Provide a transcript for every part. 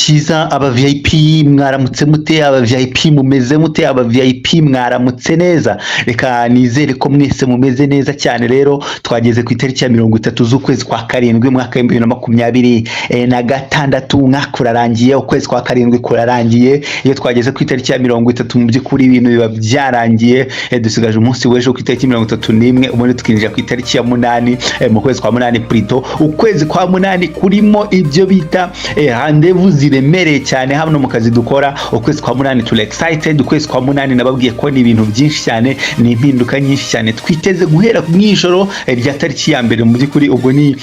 cyiza aba VIP mwaramutse mute, aba VIP mumeze mute, aba VIP mwaramutse neza. Reka nizere ko mwese mumeze neza cyane. Rero twageze ku itariki ya 30 z'ukwezi kwa karindwi mwaka wa 2026. Umwaka urarangiye, ukwezi kwa karindwi kurarangiye. Iyo twageze ku itariki ya 30 mu by'ukuri ibintu biba byarangiye. Dusigaje umunsi w'ejo ku itariki 31, ubundi tukinjira ku itariki ya 8 mu kwezi kwa 8 plutôt. Ukwezi kwa 8 kurimo ibyo bita rendez-vous ziremereye cyane hano mu kazi dukora. Ukwezi kwa 8 turi excited. Ukwezi kwa 8 nababwiye ko ni ibintu byinshi cyane, ni impinduka nyinshi cyane twiteze guhera mu ijoro rya tariki ya mbere. Mu by'ukuri ubwo ni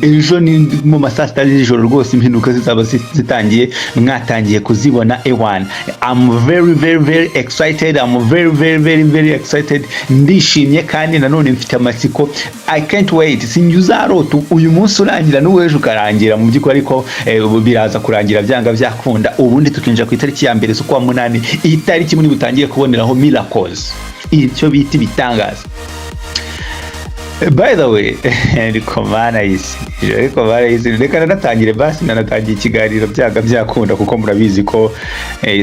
ejo ni mu masaa 6 z'ijoro rwose impinduka zizaba zitangiye, mwatangiye kuzibona ewan. I'm very excited. I'm very excited. Ndishimye kandi nanone mfite amatsiko. I can't wait. Sinjuzarota uyu munsi urangira n'uwejo ukarangira mu by'ukuri, ariko biraza kurangira byanga byakunda. Ubundi tukinjira ku itariki ya mbere z'ukwa 8, iyi tariki muri butangiye kuboneraho miracles, icyo bita bitangaza. By the way, ariko reka natangire basi, nanatangiye ikiganiro byanga byakunda kuko murabizi ko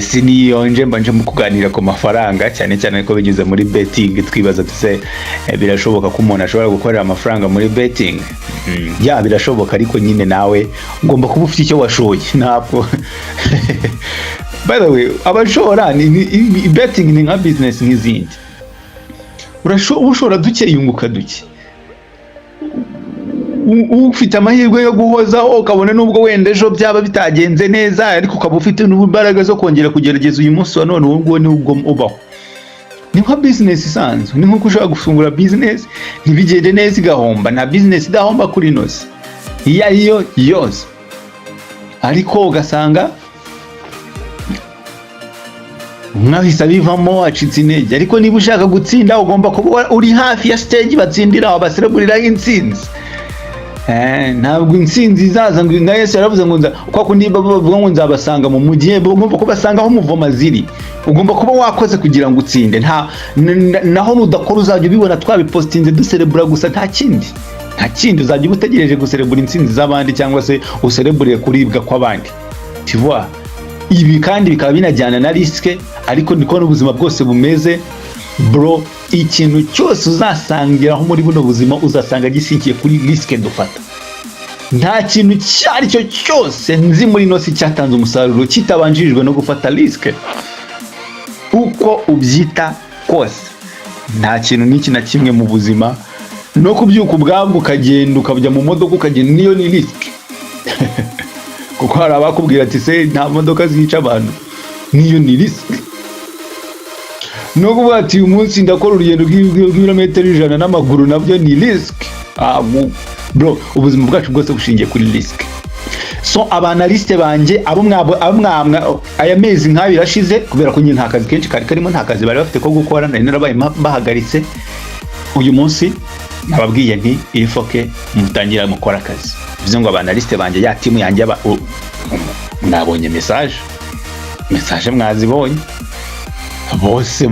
siniyonje mbanje mu kuganira ku mafaranga cyane cyane ko binyuze muri betting. Twibaza tuse birashoboka ko umuntu ashobora gukorera amafaranga muri betting. Ya birashoboka, ariko nyine nawe ugomba kuba ufite icyo washoye. Ntabwo by the way, abashora ni betting ni nka business nk'izindi. Ushora duke yunguka duke. Ufite amahirwe yo guhozaho ukabona nubwo wenda ejo byaba bitagenze neza, ariko ukaba ufite n'imbaraga zo kongera kugerageza uyu munsi wa none. Ubwo ni ubwo ubaho. Ni nka business isanzwe. Ni nko ushaka gufungura business ntibigende neza igahomba. Na business idahomba kuri nose iyo yose, ariko ugasanga mwahise bivamo acitse intege. Ariko niba ushaka gutsinda ugomba kuba uri hafi ya stage batsindira abaseleburira intsinzi. Ntabwo intsinzi izaza ngo na Yesu yaravuze ngo kwa kundi bavuga ngo nzabasanga mu mujyi, ugomba kubasanga aho muvoma ziri. Ugomba kuba wakoze kugira ngo utsinde. Naho nudakora uzajya ubibona twabipostinze duserebura gusa, nta kindi uzajya ubutegereje guserebura intsinzi z'abandi cyangwa se userebure kuribwa kw'abandi. Tu vois, ibi kandi bikaba binajyana na riske, ariko niko n'ubuzima bwose bumeze bro. Ikintu cyose uzasangiraho muri buno buzima uzasanga gisinkiye kuri riske dufata. Nta kintu cyari cyo cyose nzi muri nosi cyatanze umusaruro kitabanjirijwe no gufata riske. Uko ubyita kose, nta kintu n'iki na kimwe mu buzima, no kubyuka ubwabwo ukagenda ukajya mu modoka ukagenda, niyo ni riske. Kuko hari abakubwira ati se nta modoka zica abantu, niyo ni riske. No kuvuga ati uyu munsi ndakora urugendo rw'ibirometero 100 n'amaguru, nabyo ni riske. Bro, ubuzima bwacu bwose bushingiye kuri riske. So abanaliste banje abo mwamwa aya mezi nk'abiri ashize, kubera ko nyine nta kazi kenshi karimo, nta kazi bari bafite ko gukora, nari narabaye bahagaritse. Uyu munsi nababwiye nti ifoke mutangira mukora akazi. Bivuze ngo abanaliste banje ya timu yanjye nabonye message mwazibonye bose.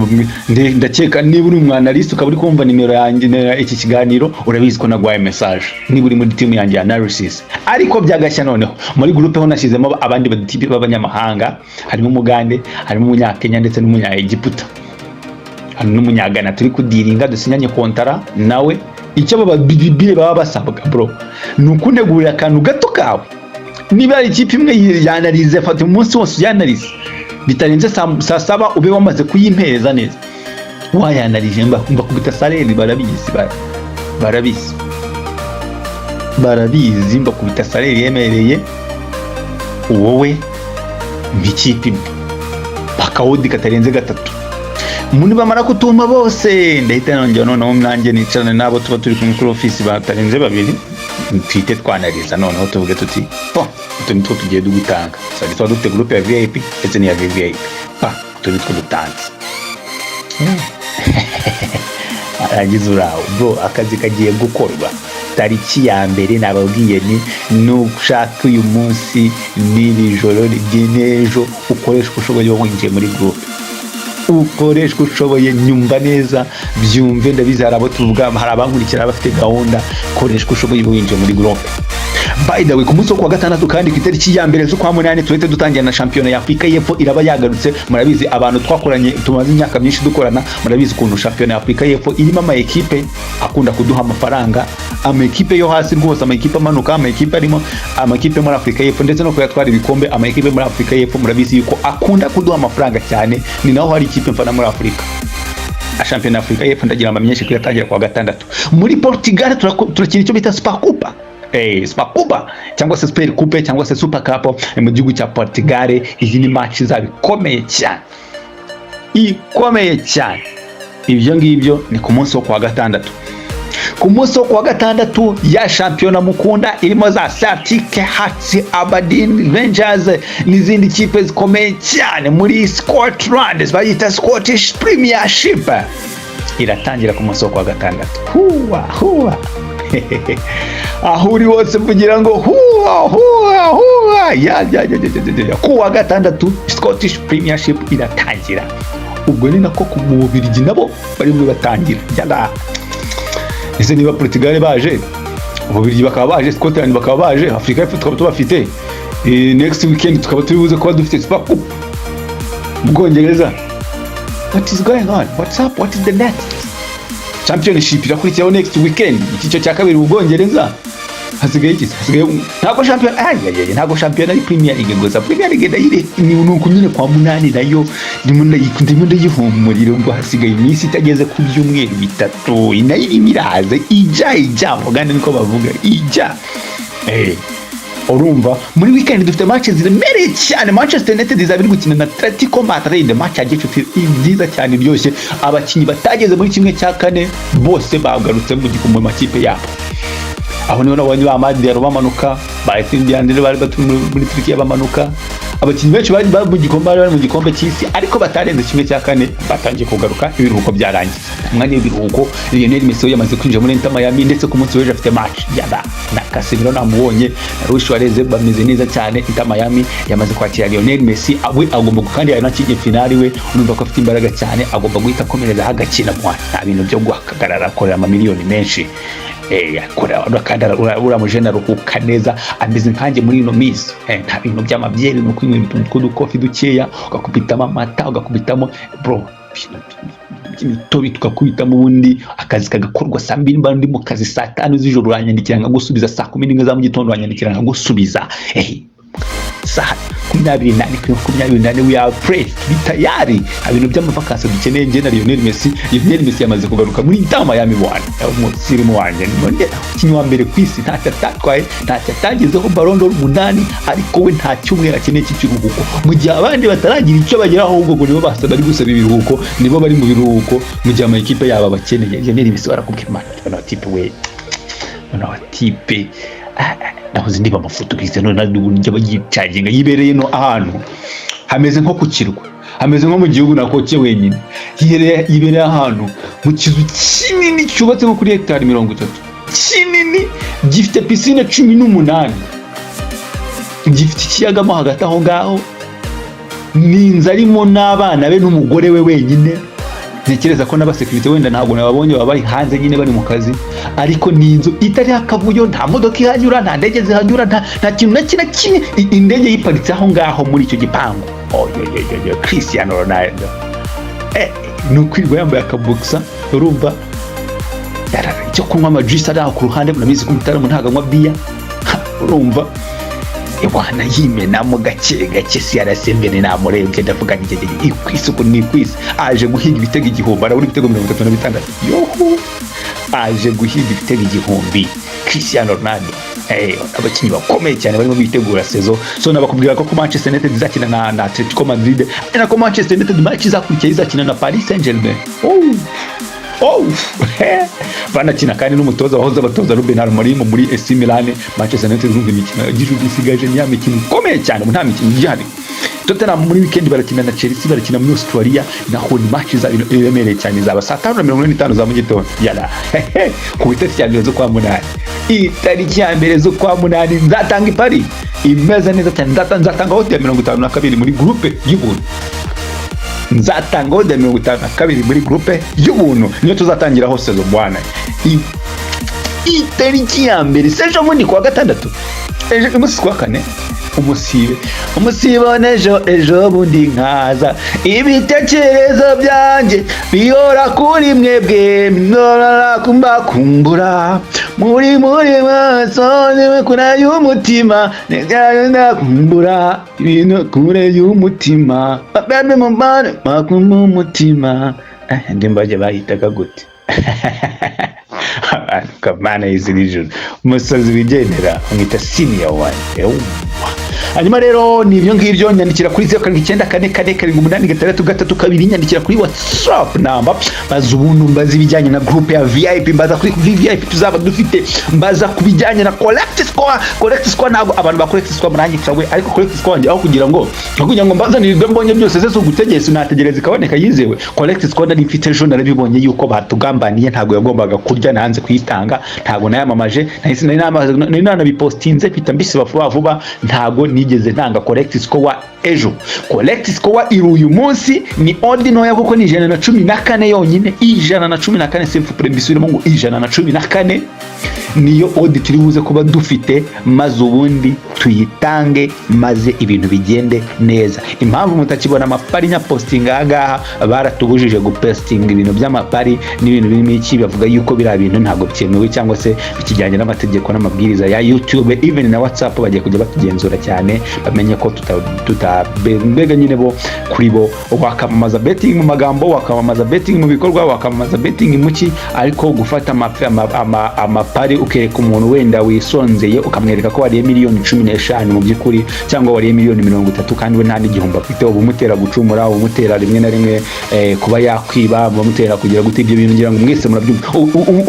Ndakeka niba uri umwanaliste ukaba uri kumva nimero yanjye iki kiganiro, urabizi ko nagwaye message. Niba uri muri team yanjye analysis, ariko byagashya noneho muri groupe ho nashyizemo abandi batipi b'abanyamahanga, harimo umugande, harimo umunyakenya ndetse n'umunyaegiputa, hari n'umunyagana turi kudiringa dusinyanye kontara nawe. Icyo babibire baba basabwa bro ni ukunegurira akantu gato kawe. Niba ari ikipe imwe yanalize, fata umunsi wose yanalize, bitarenze saa 7 ube wamaze kuyimpeza neza. Wayanalije mba kubita salary, barabizi mba kubita salary yemereye wowe mbikipe bakawudi katarenze 3. Umuntu bamara kutuma bose ndahita nongera noneho nanjye nicarane nabo tuba turi kumwe kuri office batarenze 2, twite twanaliza noneho tuvuge tuti utu nitwo tugiye dugutanga. Sasa tuba dufite groupe ya VIP ndetse n'iya VVIP. Utu nitwo dutanze. Aragize uraho bro, akazi kagiye gukorwa tariki ya mbere. Nababwiye ni nushaka uyu munsi n'iri joro ry'ejo ukoresha ushoboye winjiye muri groupe. Ukoresha ushoboye, nyumva neza, byumve. Ndabizi hari abo tuvuga, hari abankurikira bafite gahunda. Koresha ushoboye winjiye muri groupe. By the way, ku munsi wo kuwa gatandatu kandi ku itariki ya mbere z'ukwa munani tuhite dutangira na shampiyona ya Afrika y'Epfo iraba yagarutse. Murabizi abantu twakoranye tumaze imyaka myinshi dukorana, murabizi ukuntu shampiyona ya Afrika y'Epfo irimo ama ekipe akunda kuduha amafaranga, ama ekipe yo hasi rwose, ama ekipe amanuka, ama ekipe arimo ama ekipe muri Afrika y'Epfo ndetse no kuyatwara ibikombe. Ama ekipe muri Afrika y'Epfo murabizi yuko akunda kuduha amafaranga cyane, ni naho hari ikipe mfana muri Afrika. Shampiyona ya Afrika y'Epfo ndagira amamenyeshe ko yatangira kuwa gatandatu. Muri Portugal turakina icyo bita Supercopa. Supercopa cyangwa se Super Coupe cyangwa se Super Cup mu gihugu cya Portugal. Izi ni match zabikomeye cyane, ikomeye cyane. Ibyo ngibyo ni ku munsi wo kuwa gatandatu. Ku munsi wo kuwa gatandatu ya shampiyona mukunda irimo za Celtic, Hearts, Aberdeen, Rangers n'izindi kipe zikomeye cyane muri Scotland, bayita Scottish Premiership, iratangira ku munsi wo kuwa gatandatu. Huwa aho uri wose kugira ngo huwa ya kuwa gatandatu Scottish Premiership iratangira. Ubwo ni nako ku Bubiligi nabo bari muri batangira. Ese niba Portugal baje, Ububiligi bakaba baje, Scotland bakaba baje, Afrika y'Epfo tukaba tubafite, next weekend tukaba turibuze kuba dufite Super Cup mu Bwongereza. What is going on? What's up? What is the next? Championship irakurikiraho next weekend, icyiciro cya kabiri mu Bwongereza. Hasigaye iki? Hasigaye ntabwo champion ntabwo champion ari Premier League gusa. Premier League ndayire ni unuko nyine kwa munani nayo ndimo ndayihumurira ngo hasigaye iminsi itageze ku byumweru bitatu. Inayiri miraze ija mugande niko bavuga ija. Urumva muri weekend dufite match ziremereye cyane. Manchester United izabiri gukina na Atletico Madrid, match yagiye nziza cyane iryoshye. Abakinyi batageze muri kimwe cya kane bose bagarutse mu gikombe makipe yabo. Aho niho nabonye ba Madrid bamanuka, ba Etindiyandire bari muri Turkiya bamanuka. Abakinyi benshi bari mu gikombe cy'isi ariko batarenze kimwe cya kane batangiye kugaruka. Ibiruhuko byarangiye. Umwanya w'ibiruhuko Lionel Messi yamaze kwinjira muri Inter Miami ndetse ku munsi w'ejo afite match na Casemiro namubonye na Luis Suarez bameze neza cyane. Inter Miami yamaze kwakira Lionel Messi, awe agomba kandi yanakije finali we. Urumva ko afite imbaraga cyane, agomba guhita akomereza hagakina mwa nta bintu byo guhagarara akorera amamiliyoni menshi. Yakora akanda uramujena ruhuka neza ameze nkanjye muri ino minsi. Nta bintu by'amabyeri no kwinywa ibintu tw'udukofi dukeya ugakubitamo amata ugakubitamo bro imitobi tukakubitamo ubundi akazi kagakorwa saa 2 mbandi mu kazi saa 5 z'ijoro uranyandikira ngagusubiza saa 11 za mu gitondo uranyandikira ngagusubiza. Saa 28 we are fresh bitayari. Ibintu by'amavakansi dukeneye nje na Lionel Messi. Lionel Messi yamaze kugaruka muri Inter Miami bwana umusirimu wanje none kinywa mbere kwisi ntatatwaye ntatagezeho Ballon d'Or 8 ariko we nta cyumwe akeneye cy'ikiruhuko mu gihe abandi bataragira icyo bagera ahubwo ngo nibo basaba ari gusaba ibiruhuko, nibo bari mu biruhuko mu gihe ama equipe yaba bakeneye. Lionel Messi barakubwira bana tipe we bana tipe nahoze ndiba amafoto Cristiano Ronaldo njye bagicaginga yibereye no ahantu hameze nko ku kirwa, hameze nko mu gihugu nakoke wenyine. Yibereye ahantu mu kizu kinini cyubatse nko kuri hectare 30 kinini, gifite piscine 18, gifite ikiyaga mo hagati aho ngaho, ninza arimo n'abana be n'umugore we wenyine. Ntekereza ko n'abasekirite wenda ntabwo nababonye baba bari hanze nyine bari mu kazi, ariko ni inzu itari akavuyo, nta modoka ihanyura, nta ndege zihanyura, nta kintu na kimwe. Indege yiparitse aho ngaho muri icyo gipangu. Cristiano Ronaldo nukwirwa yambaye akaboksa. Urumva icyo kunywa amajuice ari aho ku ruhande, murabizi ko mutara ntaganywa biya. Urumva Bwana yimenamo gake CR7 namurebye ndavuga nige ikwisuko ni kwisi. Aje guhiga ibitego igihumbi, arabura ibitego 36. Yoho aje guhiga ibitego igihumbi Cristiano Ronaldo. Abakinyi bakomeye cyane barimo bitegura sezo. So nabakubwira ko Manchester United izakina na Atletico Madrid, na ko Manchester United match izakurikiye izakina na Paris Saint-Germain. Banakina kandi n'umutoza wahoze abatoza Ruben Amorim muri AC Milan. Manchester United zumva imikino igihugu isigaje ni amikino komeye cyane, nta mikino igihari. Tottenham muri weekend barakina na Chelsea, barakina muri Australia, naho ni match iremereye cyane zaba saa 5:45 za mu gitondo. Yala ku itariki ya mbere zo kwa munani, itariki ya mbere zo kwa munani nzatanga ipari imeze neza cyane. Nzatanga hotel 52 muri groupe y'ubuntu. Nzatanga hotel 52 muri groupe y'ubuntu, niyo tuzatangira hose zo bwana. Itariki ya mbere sejo mundi kwa gatandatu umunsi kwa kane umusibo ejo bundi nkaza ibitekerezo byanjye bihora kuri mwebwe ndora kumbakumbura muri maso kure y'umutima ndakumbura ibintu kure y'umutima babe mu bana makumba umutima ndimbaje bahitaga gute kamana y'izijuru umusazi wigendera umwita senior one. Hanyuma rero ni ibyo ngibyo, nyandikira kuri 0794448632 nyandikira kuri WhatsApp number baza ubuntu mbaza ibijyanye na group ya VIP, mbaza kuri VIP tuzaba dufite, mbaza kubijyanye na collect score ntabwo abantu ba collect score murangikira we, ariko collect score wanjye aho kugira ngo mbazanirwe mbonye byose se ugutegereza unategereza ikaboneka yizewe. Collect score nari mfite ejo narabibonye yuko batugambaniye, ntabwo yagombaga kurya nanze kuyitanga, ntabwo nayamamaje nari nanabipostinze pita mbisi vuba ntabwo nigeze ntanga collect score ejo. Collect score iri uyu munsi ni ordinary kuko ni 114 yonyine, 114 simple premisirimo ngo 114 niyo audit turi buze kuba dufite, maze ubundi tuyitange maze ibintu bigende neza. Impamvu mutakibona amapari nya posting agaha, baratubujije guposting ibintu by'amapari n'ibintu birimo iki, bavuga yuko bira bintu ntabwo byemewe cyangwa se bikijyanye n'amategeko n'amabwiriza ya YouTube, even na WhatsApp bagiye kujya batugenzura cyane bamenye ko mbega nyine bo kuri bo wakamamaza betting mu magambo, wakamamaza betting mu bikorwa, wakamamaza betting muki, ariko gufata amapari ukereka umuntu wenda wisonzeye ukamwereka ko wariye miliyoni 15 mu by'ukuri cyangwa wariye miliyoni 30 kandi we nta n'igihombo afite, ubumutera gucumura, ubumutera rimwe na rimwe kuba yakwiba, ubumutera kugira gute, ibyo bintu ngira ngo mwese murabyumva.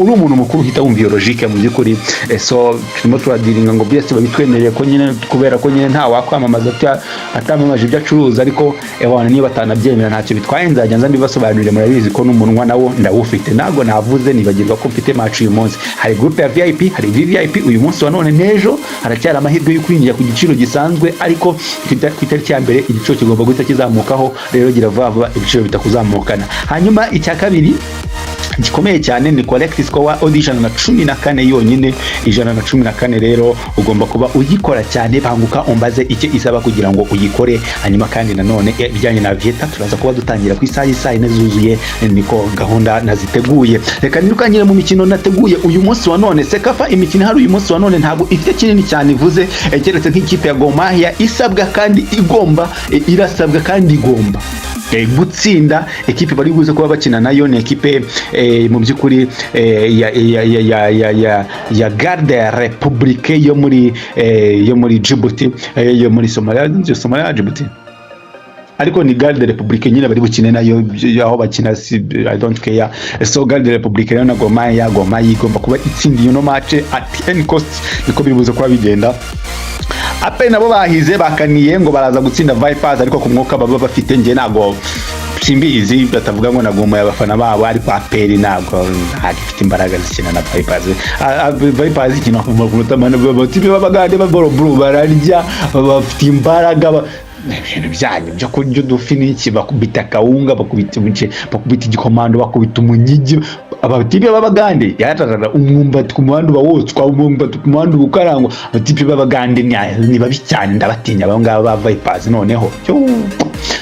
Uri umuntu mukuru uhita wumva iyo logique mu by'ukuri. So turimo turadiringa ngo byese babitwemereye ko nyine, kubera ko nyine nta wakwamamaza atamamaje ibyo acuruza, ariko abantu niba batanabyemera ntacyo bitwaye, nzajya nza ndibasobanurire, murabizi ko n'umunwa nawo ndawufite. Ntabwo navuze nibagirwa ko mfite match uyu munsi. Hari group ya VIP, hari VIP uyu munsi wa none n'ejo, haracyari amahirwe yo kwinjira ku giciro gisanzwe, ariko ku itariki ya mbere igiciro kigomba guhita kizamukaho, rero gira vuba ibiciro bitakuzamukana. Hanyuma icya kabiri gikomeye cyane ni collect score audition na 14 yonyine, 114 rero ugomba kuba ugikora cyane. Banguka umbaze icyo isaba kugira ngo uyikore. Hanyuma kandi nanone bijyanye na Vieta turaza kuba dutangira ku isaha zuzuye, niko gahunda naziteguye. Reka nirukanyire mu mikino nateguye uyu munsi wa none. Sekafa imikino hari uyu munsi wa none ntabwo ifite kinini cyane ivuze, keretse nk'ikipe ya Gor Mahia isabwa kandi igomba, irasabwa kandi igomba gutsinda ekipe bari buze kuba bakina nayo, ni ekipe mu by'ukuri ya Garde Republique yo muri Djibouti, yo muri Somalia Djibouti, ariko ni Garde Republique nyine bari bukine nayo, aho bakina I don't care. So Garde Republique rero na Gor Mahia igomba kuba itsindiye no match at any cost, niko biri buze kuba bigenda. Ape nabo bahize bakaniye ngo baraza gutsinda Vipers, ariko ku mwuka baba bafite nge nago simbizi, batavuga ngo naguma y'abafana babo, ariko aperi nago agifite imbaraga zikina na Vipers. Vipers ikina ku mutamana batibe babagande baboro bararya, bafite imbaraga ibintu byanyu byo kurya udufi n'iki, bakubita kawunga, bakubita umuce, bakubita igikomando, bakubita umunyigi. Abatipe babagande yatarara umwumbati ku muhanda bawotswa, umwumbati ku muhanda ubukarangwa. Abatipe babagande ni babi cyane, ndabatinya abo ngabo ba Vipers noneho.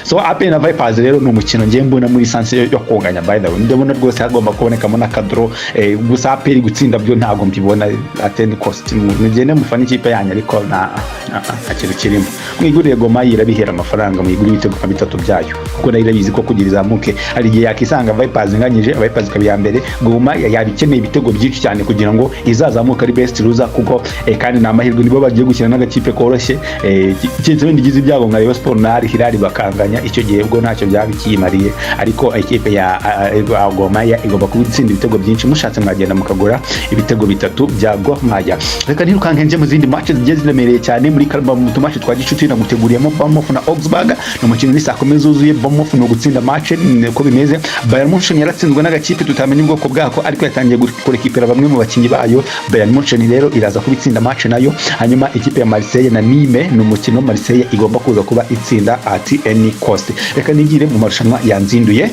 So apena Vipers rero ni umukino ngiye mbona muri sanse yo konganya, by the way ndabona rwose hagomba kubonekamo na kadro, gusa aperi gutsinda byo ntago mbibona at any cost. Mugende mufana ikipe yanyu, ariko nta kintu kirimo. Mwiguriye Gor Mahia irabihera amafaranga, mwiguriye ibitego 3 byayo, kuko nayo irabizi ko kugira izamuke hari igihe yakisanga Vipers nganyije, Vipers kabi ya mbere, Gor Mahia yabikeneye ibitego byinshi cyane kugira ngo izazamuka ari best loser, kuko kandi na amahirwe nibo bagiye gukina n'agakipe koroshye. Ikintu bindi gize ibyago nka Rayon Sport na Hilal bakanganya, icyo gihe ubwo ntacyo byabikimariye, ariko ikipe ya Gor Mahia igomba kubitsinda ibitego byinshi. Mushatse mwagenda mukagura ibitego 3 bya Gor Mahia. Reka ntirukanke nje mu zindi matches zigiye ziremereye cyane muri Karaba. Mu tumatch twa gicuti naguteguriyemo Bournemouth na Augsburg, no mukino ni saa 10 zuzuye. Bournemouth no gutsinda match niko bimeze. Bayern Munchen yaratsinzwe n'agakipe tutamenye ubwoko bwako, ariko yatangiye kurekipera bamwe mu bakinyi bayo. Bayern Munchen rero iraza kubitsinda match nayo. Hanyuma ikipe ya Marseille na Nîmes no mukino Marseille igomba kuza kuba itsinda at any cost. Reka nigire mu marushanwa yanzinduye.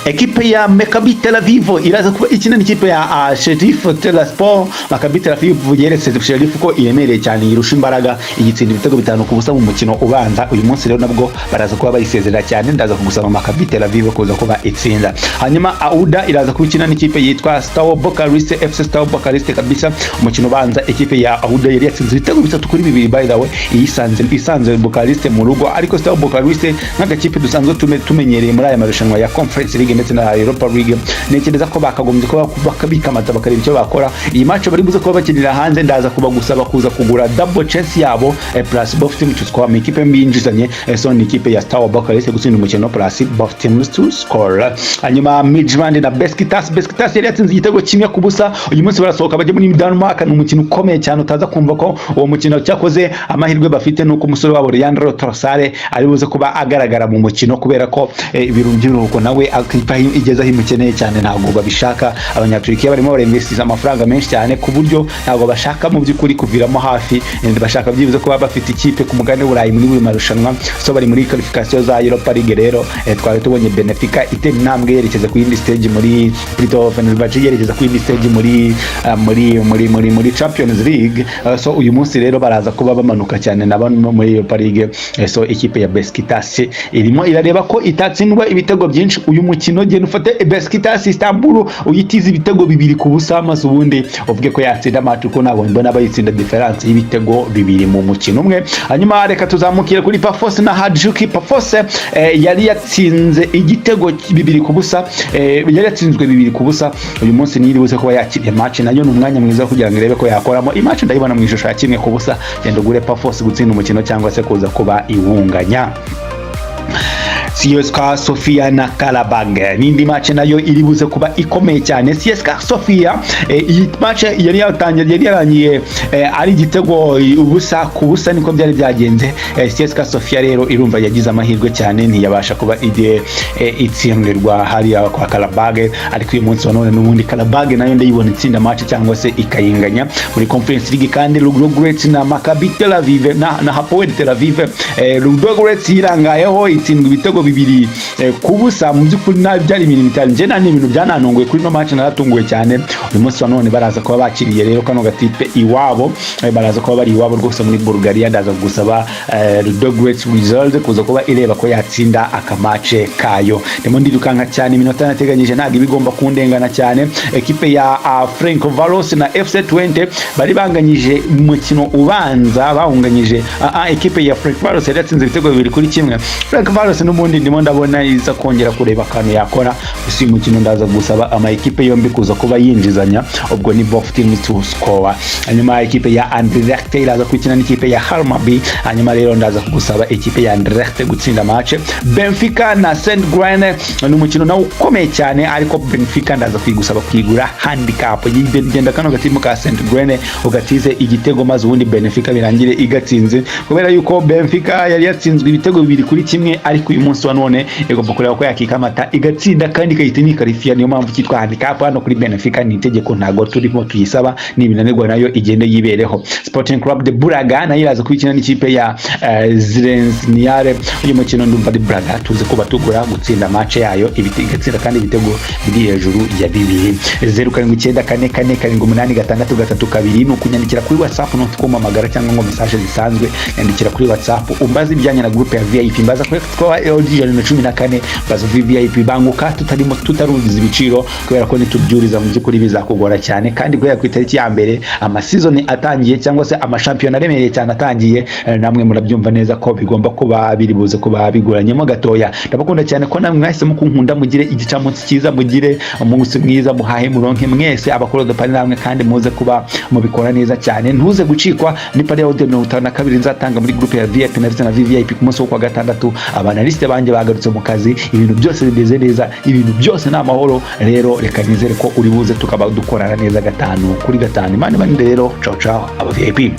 Ekipe ya Maccabi Tel Aviv iraza kuba ikina n'ikipe ya Sheriff Tiraspol. Maccabi Tel Aviv yeretse Sheriff ko iremereye cyane yirusha imbaraga igitsinda ibitego 5-0 mu mukino ubanza. Uyu munsi rero nabwo baraza kuba bayisezera cyane, ndaza kugusaba Maccabi Tel Aviv kuza kuba itsinda. Hanyuma Auda iraza kubikina n'ikipe yitwa Steaua Bucharest, FC Steaua Bucharest kabisa. Umukino ubanza ikipe ya Auda yari yatsinze ibitego 3-2 by the way, isanze Bucharest mu rugo, ariko Steaua Bucharest nk'agakipe dusanzwe tumenyereye muri aya marushanwa ya Conference League ndetse na Europa League, nekereza ko bakagombye kuba bakabikamaza bakareba icyo bakora. Iyi match bari buze kuba bakinira hanze, ndaza kuba gusaba kuza kugura double chance yabo plus both teams to score. Ikipe mbinjizanye so ni ikipe ya Steaua Bucharest gutsinda umukino plus both teams to score. Hanyuma Midtjylland na Besiktas yari yatsinze igitego 1-0. Uyu munsi barasohoka bajye muri Denmark, ni umukino ukomeye cyane, utaza kumva ko uwo mukino cyakoze amahirwe bafite nuko umusore wabo Leandro Trossard ari buze kuba agaragara mu mukino, kubera ko ibirungiruko nawe akipa igeza himukeneye cyane, ntago babishaka. Abanyaturikiya barimo barinvestiza amafaranga menshi cyane ku buryo ntago bashaka mu by'ukuri kuviramo hafi, bashaka byibuze kuba bafite ikipe ku mugane w'Uburayi muri buri marushanwa. So bari muri qualification za Europa League, rero twari tubonye Benfica itera intambwe yerekeza ku yindi stage muri Fenerbahce, yerekeza ku yindi stage muri Champions League. So uyu munsi rero baraza kuba bamanuka cyane na bano muri Europa League. So ikipe ya Besiktas irimo irareba ko itatsindwa ibitego byinshi uyu mukino. Genda ufate Besiktas Istanbul uyitiza ibitego 2-0 maze ubundi uvuge ko yatsinda match, ko nabonye mbona bayitsinda difference y'ibitego 2 mu mukino umwe. Hanyuma reka tuzamukire kuri Pafos na Hajduk. Pafos yari yatsinze igitego 2-0, yari yatsinzwe 2-0. Uyu munsi niri buze kuba yakiriye match, nayo n'umwanya mwiza kugira ngo irebe ko yakoramo match. Ndayibona mu ishusho ya 1-0. Genda ugure Pafos gutsinda umukino cyangwa se kuza kuba iwunganya. CSKA Sofia na Karabag n'indi match nayo iri buze kuba ikomeye cyane. CSKA Sofia iyi match yari yarangiye ari igitego ubusa ku busa, niko byari byagenze. CSKA Sofia rero irumva yagize amahirwe cyane, ntiyabasha kuba itsindirwa hariya kwa Karabag, ariko uyu munsi wa none n'ubundi Karabag nayo ndayibona itsinda match cyangwa se ikayinganya muri Conference League. Kandi Ludogorets na Maccabi Tel Aviv na Hapoel Tel Aviv, Ludogorets irangayeho itsindwa ibitego 2 ku busa. Mu by'ukuri byari ibintu bitari nje nani ibintu byananongoye kuri no match, naratunguye cyane. Uyu munsi wa none baraza kuba bakiriye rero kano gatipe iwabo, baraza kuba bari iwabo rwose muri Bulgaria. Ndaza gusaba Ludogorets result kuza kuba ireba ko yatsinda akamace kayo. Ndimo ndirukanka cyane, iminota nateganyije ntago ibigomba kundengana cyane. Ekipe ya Ferencvaros na FC20 bari banganyije umukino ubanza, bahunganyije ekipe ya Ferencvaros yari yatsinze ibitego 2-1. Ferencvaros n'ubundi ndimo ndabona iza kongera kureba akantu yakora. Usi mukino ndaza gusaba ama ekipe yombi kuza kuba yinjizanya, ubwo ni both teams to score. Hanyuma ekipe ya Anderlecht iraza kwikina n'ikipe ya Hammarby. Hanyuma rero ndaza kugusaba ekipe ya Anderlecht gutsinda match. Benfica na St. Gallen n'umukino nawo ukomeye cyane, ariko Benfica ndaza kwigusaba kwigura handicap yigenda kano gatimu ka St. Gallen ugatize igitego maze ubundi Benfica birangire igatsinze, kubera yuko Benfica yari yatsinzwe ibitego 2-1, ariko uyu munsi wa none igomba kureba ko yakikamata igatsinda kandi kayitini karifia. Niyo mpamvu cyitwa handicap hano kuri Benfica, ni itegeko ntago turimo tuyisaba, ni binanirwa nayo igende yibereho. Sporting Club de Braga nayo iraza kwikina n'ikipe ya Zrenjanin. Uyu mukino ndumva di Braga tuze kuba tugura gutsinda match yayo ibigatsinda kandi ibitego biri hejuru ya 2. 0794488632 nukunyandikira kuri WhatsApp no tukomamagara cyangwa ngo message zisanzwe, yandikira kuri WhatsApp umbaza ibijyanye na group ya VIP, mbaza kwa audio ya 14 bazo VIP banguka tutaruziza ibiciro, kubera ko nitubyuriza mu by'ukuri bizakugora cyane. kandi guhera ku itariki ya mbere amasezoni atangiye cyangwa se amashampiyona aremereye cyane atangiye, namwe murabyumva neza ko bigomba kuba biribuze kuba biguranyemo gatoya. Ndabakunda cyane ko namwe mwahise mukunkunda, mugire igicamunsi cyiza, mugire umunsi mwiza, muhahe muronke mwese abakora dopari namwe, kandi muze kuba mubikora neza cyane. Ntuze gucikwa ni pari audio 52 nzatanga muri group ya VIP na VIP ku munsi wo kwa gatandatu. Abanaliste banje bagarutse mu kazi, ibintu byose bimeze neza, ibintu byose ni amahoro. Rero reka nizere ko uri buze tukaba dukorana neza 5 kuri 5. Imana ibaninde rero. Ciao ciao aba VIP.